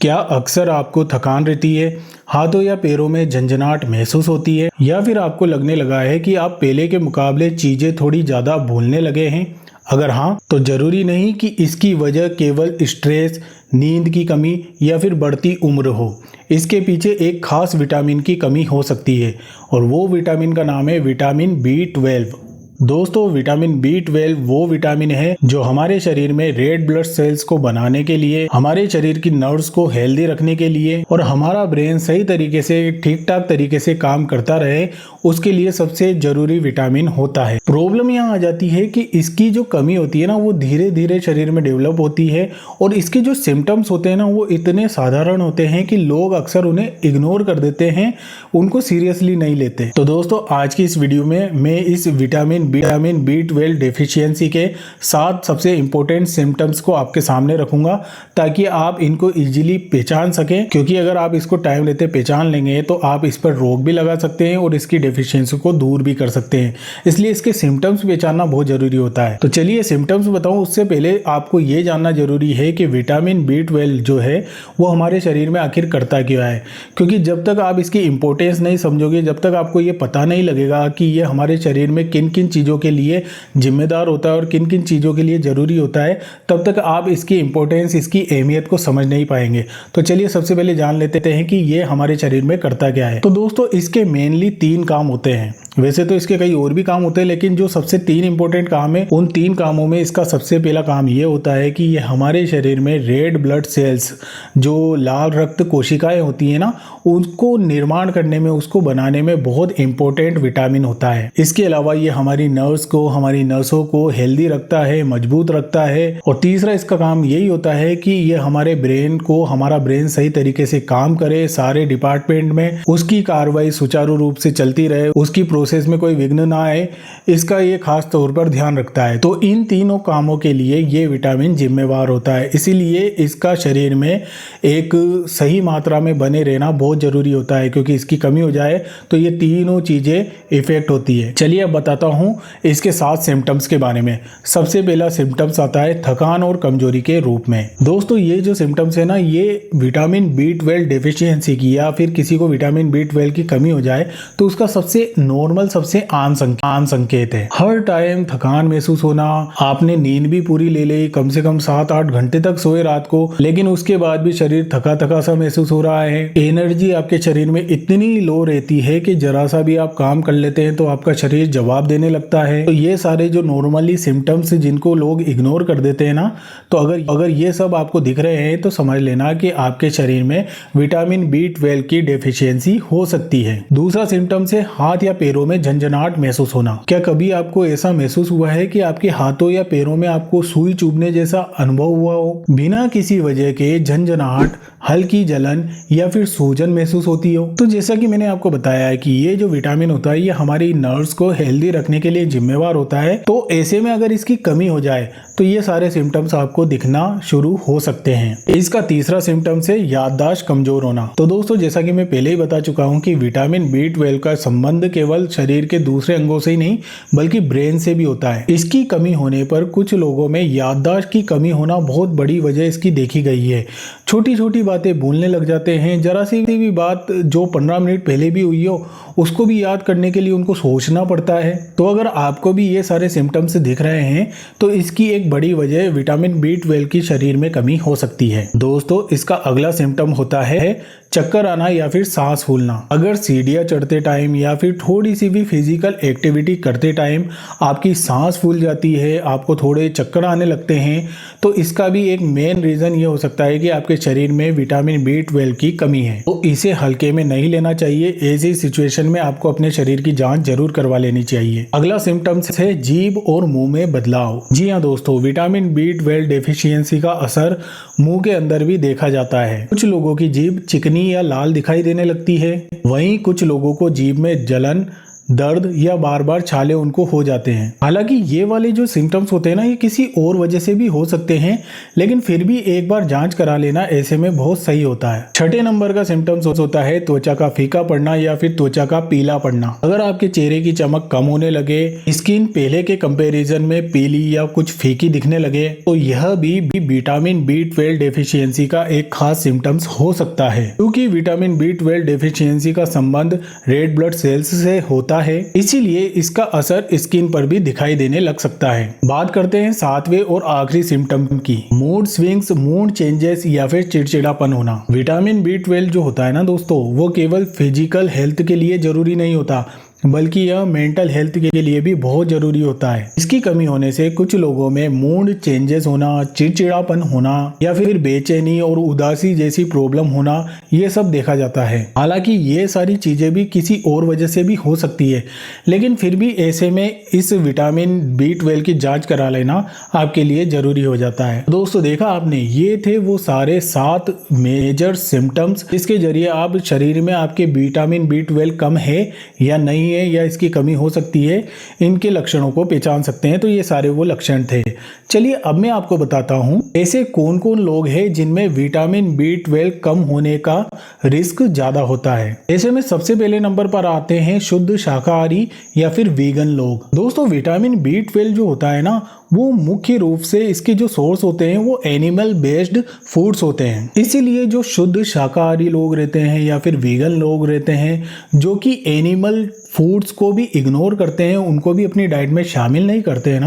क्या अक्सर आपको थकान रहती है, हाथों या पैरों में झंझनाहट महसूस होती है, या फिर आपको लगने लगा है कि आप पहले के मुकाबले चीजें थोड़ी ज्यादा भूलने लगे हैं? अगर हाँ, तो जरूरी नहीं कि इसकी वजह केवल स्ट्रेस, नींद की कमी या फिर बढ़ती उम्र हो। इसके पीछे एक खास विटामिन की कमी हो सकती है और वो विटामिन का नाम है विटामिन B12। दोस्तों, विटामिन B12 वो विटामिन है जो हमारे शरीर में रेड ब्लड सेल्स को बनाने के लिए, हमारे शरीर की नर्व्स को हेल्दी रखने के लिए और हमारा ब्रेन सही तरीके से, ठीक ठाक तरीके से काम करता रहे, उसके लिए सबसे जरूरी विटामिन होता है। प्रॉब्लम यहाँ आ जाती है कि इसकी जो कमी होती है ना, वो धीरे धीरे शरीर में डेवलप होती है और इसके जो सिम्टम्स होते हैं ना, वो इतने साधारण होते हैं कि लोग अक्सर उन्हें इग्नोर कर देते हैं, उनको सीरियसली नहीं लेते। तो दोस्तों, आज की इस वीडियो में मैं इस विटामिन B12 डेफिशिएंसी के 7 सबसे इंपॉर्टेंट सिम्टम्स को आपके सामने रखूंगा ताकि आप इनको इजीली पहचान सकें, क्योंकि अगर आप इसको टाइम लेते पहचान लेंगे तो आप इस पर रोक भी लगा सकते हैं और इसकी डेफिशिएंसी को दूर भी कर सकते हैं। इसलिए इसके सिम्टम्स पहचानना बहुत जरूरी होता है। तो चलिए सिम्टम्स बताऊं, उससे पहले आपको ये जानना जरूरी है कि विटामिन B12 जो है वो हमारे शरीर में आखिर करता क्या है, क्योंकि जब तक आप इसकी इंपॉर्टेंस नहीं समझोगे, जब तक आपको ये पता नहीं लगेगा कि ये हमारे शरीर में किन किन चीज़ों के लिए जिम्मेदार होता है और किन किन चीज़ों के लिए ज़रूरी होता है, तब तक आप इसकी इंपॉर्टेंस, इसकी अहमियत को समझ नहीं पाएंगे। तो चलिए सबसे पहले जान लेते हैं कि ये हमारे शरीर में करता क्या है। तो दोस्तों, इसके मेनली 3 काम होते हैं। वैसे तो इसके कई और भी काम होते हैं, लेकिन जो सबसे 3 इंपॉर्टेंट काम है, उन 3 कामों में इसका सबसे पहला काम ये होता है कि ये हमारे शरीर में रेड ब्लड सेल्स, जो लाल रक्त कोशिकाएं होती है ना, उसको निर्माण करने में, उसको बनाने में बहुत इंपॉर्टेंट विटामिन होता है। इसके अलावा ये हमारी नर्व्स को, हमारी नसों को हेल्दी रखता है, मजबूत रखता है। और तीसरा इसका काम यही होता है कि ये हमारे ब्रेन को, हमारा ब्रेन सही तरीके से काम करे, सारे डिपार्टमेंट में उसकी कार्रवाई सुचारू रूप से चलती रहे, उसकी प्रोसेस में कोई विघ्न ना आए, इसका ये खास तौर पर ध्यान रखता है। तो इन तीनों कामों के लिए ये विटामिन जिम्मेवार होता है, इसीलिए इसका शरीर में एक सही मात्रा में बने रहना बहुत जरूरी होता है, क्योंकि इसकी कमी हो जाए तो ये तीनों चीजें इफेक्ट होती है। चलिए अब बताता हूँ इसके 7 सिम्टम्स के बारे में। सबसे पहला सिम्टम्स आता है थकान और कमजोरी के रूप में। दोस्तों, ये जो सिम्टम्स है ना, ये विटामिन B12 डेफिशिएंसी की, या फिर किसी को विटामिन B12 की कमी हो जाए तो उसका सबसे नॉर्मल, सबसे आम संकेत है। हर टाइम थकान महसूस होना, आपने नींद भी पूरी ले ली, कम से कम 7-8 घंटे तक सोए रात को, लेकिन उसके बाद भी शरीर थका थका सा महसूस हो रहा है। एनर्जी आपके शरीर में इतनी लो रहती है कि जरा सा भी आप काम कर लेते हैं तो आपका शरीर जवाब देने लगता है। तो ये सारे जो नॉर्मली सिम्टम्स जिनको लोग इग्नोर कर देते हैं ना, तो अगर ये सब आपको दिख रहे हैं तो समझ लेना कि आपके शरीर में विटामिन B12 की डेफिशिएंसी हो सकती है। दूसरा सिम्टम्स है हाथ या पैरों में झंझनाहट महसूस होना। क्या कभी आपको ऐसा महसूस हुआ है कि आपके हाथों या पैरों में आपको सुई चुभने जैसा अनुभव हुआ हो? बिना किसी वजह के झंझनाहट, हल्की जलन या फिर सूजन महसूस होती हो? तो जैसा कि मैंने आपको बताया है कि ये जो विटामिन होता है, ये हमारी नर्व्स को हेल्दी रखने के लिए जिम्मेवार होता है। तो ऐसे में अगर इसकी कमी हो जाए तो ये सारे सिम्टम्स आपको दिखना शुरू हो सकते हैं। इसका तीसरा सिम्टम्स है याददाश्त कमजोर होना। तो दोस्तों, जैसा कि मैं पहले ही बता चुका हूँ कि विटामिन B12 का संबंध केवल शरीर के दूसरे अंगों से ही नहीं, बल्कि ब्रेन से भी होता है। इसकी कमी होने पर कुछ लोगों में याददाश्त की कमी होना बहुत बड़ी वजह इसकी देखी गई है। छोटी छोटी बातें भूलने लग जाते हैं। जरा सी भी बात जो 15 मिनट पहले भी हुई हो, उसको भी याद करने के लिए उनको सोचना पड़ता है। तो अगर आपको भी ये सारे सिम्टम्स दिख रहे हैं तो इसकी एक बड़ी वजह विटामिन B12 की शरीर में कमी हो सकती है। दोस्तों, इसका अगला सिम्टम होता है चक्कर आना या फिर सांस फूलना। अगर सीढ़ियाँ चढ़ते टाइम या फिर थोड़ी सी भी फिजिकल एक्टिविटी करते टाइम आपकी सांस फूल जाती है, आपको थोड़े चक्कर आने लगते हैं, तो इसका भी एक मेन रीजन ये हो सकता है कि आपके शरीर में विटामिन B12 की कमी है। तो इसे हल्के में नहीं लेना चाहिए। ऐसी सिचुएशन में आपको अपने शरीर की जांच जरूर करवा लेनी चाहिए। अगला सिम्टम्स है जीभ और मुंह में बदलाव। जी हाँ दोस्तों, विटामिन B12 डेफिशिएंसी का असर मुंह के अंदर भी देखा जाता है। कुछ लोगों की जीभ चिकनी या लाल दिखाई देने लगती है, वहीं कुछ लोगों को जीभ में जलन, दर्द या बार बार छाले उनको हो जाते हैं। हालांकि ये वाले जो सिम्टम्स होते हैं ना, ये किसी और वजह से भी हो सकते हैं, लेकिन फिर भी एक बार जांच करा लेना ऐसे में बहुत सही होता है। छठे नंबर का सिम्टम्स होता है त्वचा का फीका पड़ना या फिर त्वचा का पीला पड़ना। अगर आपके चेहरे की चमक कम होने लगे, स्किन पहले के कंपैरिजन में पीली या कुछ फीकी दिखने लगे, तो यह भी विटामिन B12 डेफिशिएंसी का एक खास सिम्टम्स हो सकता है। क्योंकि विटामिन B12 डेफिशिएंसी का संबंध रेड ब्लड सेल्स से होता है, इसीलिए इसका असर स्किन पर भी दिखाई देने लग सकता है। बात करते हैं सातवें और आखिरी सिम्टम की, मूड स्विंग्स, मूड चेंजेस या फिर चिड़चिड़ापन होना। विटामिन B12 जो होता है ना दोस्तों, वो केवल फिजिकल हेल्थ के लिए जरूरी नहीं होता, बल्कि यह मेंटल हेल्थ के लिए भी बहुत जरूरी होता है। इसकी कमी होने से कुछ लोगों में मूड चेंजेस होना, चिड़चिड़ापन होना या फिर बेचैनी और उदासी जैसी प्रॉब्लम होना, ये सब देखा जाता है। हालांकि ये सारी चीजें भी किसी और वजह से भी हो सकती है, लेकिन फिर भी ऐसे में इस विटामिन B12 की जांच करा लेना आपके लिए जरूरी हो जाता है। दोस्तों देखा आपने, ये थे वो सारे 7 मेजर सिम्टम्स जिसके जरिए आप शरीर में आपके विटामिन B12 कम है या नहीं है या इसकी कमी हो सकती है, इनके लक्षणों को पहचान सकते हैं। तो ये सारे वो लक्षण थे। चलिए अब मैं आपको बताता हूं ऐसे कौन कौन लोग हैं जिनमें विटामिन B12 कम होने का रिस्क ज्यादा होता है। ऐसे में सबसे पहले नंबर पर आते हैं शुद्ध शाकाहारी या फिर वीगन लोग। दोस्तों विटामिन B12 जो होता है ना, वो मुख्य रूप से इसके जो सोर्स होते हैं वो एनिमल बेस्ड फूड्स होते हैं। इसीलिए जो शुद्ध शाकाहारी लोग रहते हैं या फिर वीगन लोग रहते हैं, जो कि एनिमल फूड्स को भी इग्नोर करते हैं, उनको भी अपनी डाइट में शामिल नहीं करते हैं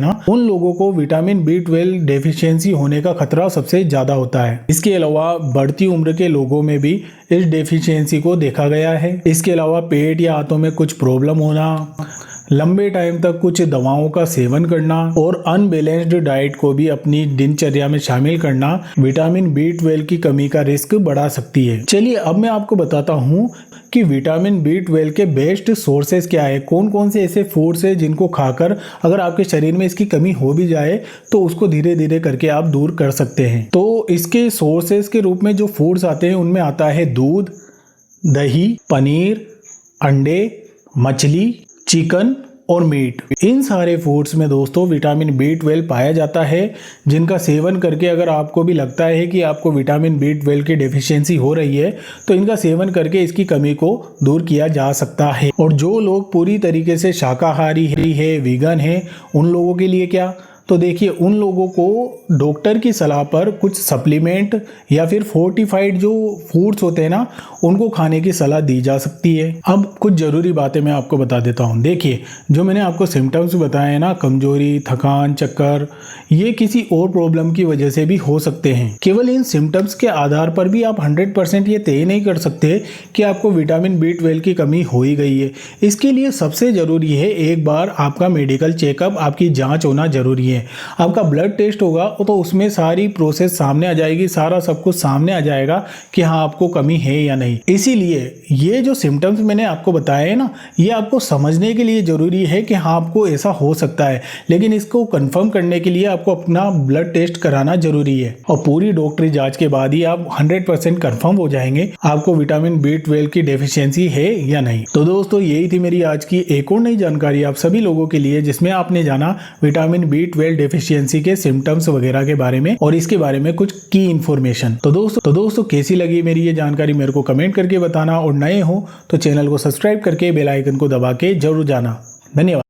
ना, उन लोगों को विटामिन B12 डेफिशिएंसी होने का खतरा सबसे ज्यादा होता है। इसके अलावा बढ़ती उम्र के लोगों में भी इस डेफिशिएंसी को देखा गया है। इसके अलावा पेट या हाथों में कुछ प्रॉब्लम होना, लंबे टाइम तक कुछ दवाओं का सेवन करना और अनबैलेंस्ड डाइट को भी अपनी दिनचर्या में शामिल करना विटामिन B12 की कमी का रिस्क बढ़ा सकती है। चलिए अब मैं आपको बताता हूँ कि विटामिन B12 के बेस्ट सोर्सेज क्या है, कौन कौन से ऐसे फूड्स हैं जिनको खाकर अगर आपके शरीर में इसकी कमी हो भी जाए तो उसको धीरे धीरे करके आप दूर कर सकते हैं। तो इसके सोर्सेज के रूप में जो फूड्स आते हैं उनमें आता है दूध, दही, पनीर, अंडे, मछली, चिकन और मीट। इन सारे फूड्स में दोस्तों विटामिन B12 पाया जाता है, जिनका सेवन करके अगर आपको भी लगता है कि आपको विटामिन B12 की डेफिशिएंसी हो रही है, तो इनका सेवन करके इसकी कमी को दूर किया जा सकता है। और जो लोग पूरी तरीके से शाकाहारी है, वीगन है, उन लोगों के लिए क्या, तो देखिए उन लोगों को डॉक्टर की सलाह पर कुछ सप्लीमेंट या फिर फोर्टिफाइड जो फूड्स होते हैं ना, उनको खाने की सलाह दी जा सकती है। अब कुछ ज़रूरी बातें मैं आपको बता देता हूँ। देखिए जो मैंने आपको सिम्टम्स बताए हैं ना, कमजोरी, थकान, चक्कर, ये किसी और प्रॉब्लम की वजह से भी हो सकते हैं। केवल इन सिम्टम्स के आधार पर भी आप 100% ये तय नहीं कर सकते कि आपको विटामिन B12 की कमी हो ही गई है। इसके लिए सबसे ज़रूरी है एक बार आपका मेडिकल चेकअप, आपकी जाँच होना जरूरी है। आपका ब्लड टेस्ट होगा तो उसमें सारी प्रोसेस सामने आ जाएगी, सारा सब कुछ सामने आ जाएगा कि हाँ आपको कमी है या नहीं। इसीलिए ये जो सिम्टम्स मैंने आपको बताए हैं ना, ये आपको समझने के लिए जरूरी है कि हाँ आपको ऐसा हो सकता है, लेकिन इसको कंफर्म करने के लिए आपको अपना ब्लड टेस्ट कराना जरूरी है। और पूरी डॉक्टरी जांच के बाद ही आप 100% कंफर्म हो जाएंगे आपको विटामिन B12 की डेफिशिएंसी है या नहीं। तो दोस्तों यही थी मेरी आज की एक और नई जानकारी आप सभी लोगों के लिए, जिसमें आपने जाना विटामिन B12 डेफिशिएंसी के सिम्टम्स वगैरह के बारे में और इसके बारे में कुछ की इंफॉर्मेशन। तो दोस्तों कैसी लगी मेरी ये जानकारी मेरे को कमेंट करके बताना, और नए हो तो चैनल को सब्सक्राइब करके बेल आइकन को दबा के जरूर जाना। धन्यवाद।